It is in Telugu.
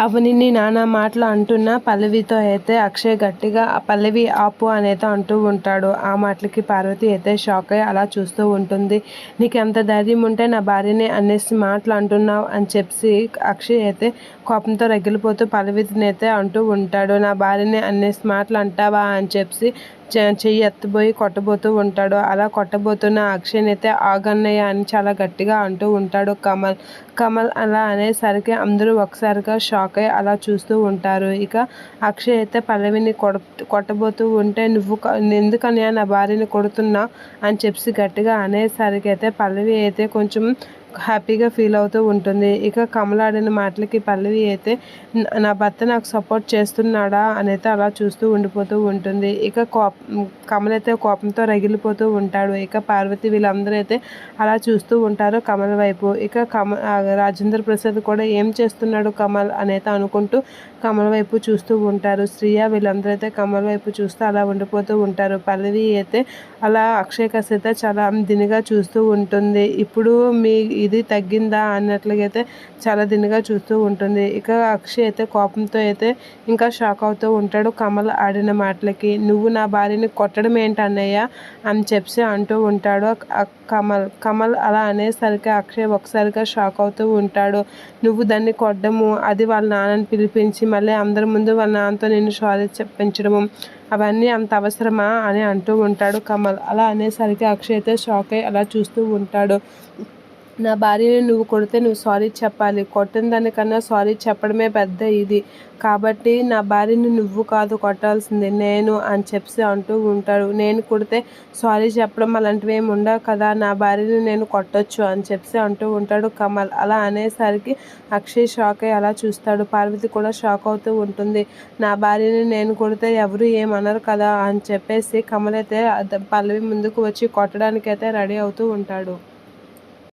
అవనిని నానా మాటలు అంటున్న పల్లవితో అయితే అక్షయ్ గట్టిగా పల్లవి ఆపు అనేది అంటూ ఉంటాడు. ఆ మాటలకి పార్వతి అయితే షాక్ అయ్యి అలా చూస్తూ ఉంటుంది. నీకు ఎంత ధైర్యం ఉంటే నా భార్యని అనేసి మాటలు అంటున్నావు అని చెప్పి అక్షయ్ అయితే కోపంతో రగిలిపోతూ పల్లవిని అయితే అంటూ ఉంటాడు. నా భార్యని అనేసి మాటలు అంటావా అని చెప్పి చెయ్యి ఎత్తబోయి కొట్టబోతూ ఉంటాడు. అలా కొట్టబోతున్న అక్షయ్ని అయితే ఆగన్నయ్య అని చాలా గట్టిగా అంటూ ఉంటాడు కమల్ అలా అనేసరికి అందరూ ఒకసారిగా షాక్ అయ్యి అలా చూస్తూ ఉంటారు. ఇక అక్షయ్ అయితే పల్లవిని కొట్టబోతూ ఉంటే నువ్వు ఎందుకని నా భార్యని కొడుతున్నా అని చెప్పి గట్టిగా అనేసరికి అయితే పల్లవి అయితే కొంచెం హ్యాపీగా ఫీల్ అవుతూ ఉంటుంది. ఇక కమల్ ఆడిన మాటలకి పల్లవి అయితే నా భర్త నాకు సపోర్ట్ చేస్తున్నాడా అనేది అలా చూస్తూ ఉండిపోతూ ఉంటుంది. ఇక కమల్ అయితే కోపంతో రగిలిపోతూ ఉంటాడు. ఇక పార్వతి వీళ్ళందరూ అయితే అలా చూస్తూ ఉంటారు కమల్ వైపు. ఇక రాజేంద్ర ప్రసాద్ కూడా ఏం చేస్తున్నాడు కమల్ అనేది అనుకుంటూ కమల్ వైపు చూస్తూ ఉంటారు. శ్రీయ వీళ్ళందరూ అయితే కమల్ వైపు చూస్తూ అలా ఉండిపోతూ ఉంటారు. పల్లవి అయితే అలా అక్షయ్ కస్ అయితే చాలా దినిగా చూస్తూ ఉంటుంది. ఇప్పుడు మీ ఇది తగ్గిందా అన్నట్లుగా అయితే చాలా దినిగా చూస్తూ ఉంటుంది. ఇక అక్షయ్ అయితే కోపంతో అయితే ఇంకా షాక్ అవుతూ ఉంటాడు కమల్ ఆడిన మాటలకి. నువ్వు నా భార్యని కొట్టడం ఏంటి అన్నయ్య అని చెప్పి అంటూ ఉంటాడు కమల్ అలా అనేసరికి అక్షయ్ ఒకసారిగా షాక్ అవుతూ ఉంటాడు. నువ్వు దాన్ని కొట్టడము, అది వాళ్ళ నాన్నని పిలిపించి మళ్ళీ అందరి ముందు వాళ్ళ నాన్నతో నిన్ను సారీ చెప్పించడము అవన్నీ అంత అవసరమా అని అంటూ ఉంటాడు కమల్. అలా అనేసరికి అక్షయ్ అయితే షాక్ అయ్యి అలా చూస్తూ ఉంటాడు. నా భార్యని నువ్వు కొడితే నువ్వు సారీ చెప్పాలి, కొట్టిన దానికన్నా సారీ చెప్పడమే పెద్ద ఇది, కాబట్టి నా భార్యని నువ్వు కాదు కొట్టాల్సింది నేను అని చెప్పి అంటూ ఉంటాడు. నేను కొడితే సారీ చెప్పడం అలాంటివి ఏమి ఉండవు కదా, నా భార్యని నేను కొట్టొచ్చు అని చెప్పి అంటూ ఉంటాడు కమల్. అలా అనేసరికి అక్షయ్ షాక్ అయ్యి అలా చూస్తాడు. పార్వతి కూడా షాక్ అవుతూ ఉంటుంది. నా భార్యని నేను కొడితే ఎవరు ఏమనరు కదా అని చెప్పేసి కమల్ అయితే పల్లవి ముందుకు వచ్చి కొట్టడానికైతే రెడీ అవుతూ ఉంటాడు.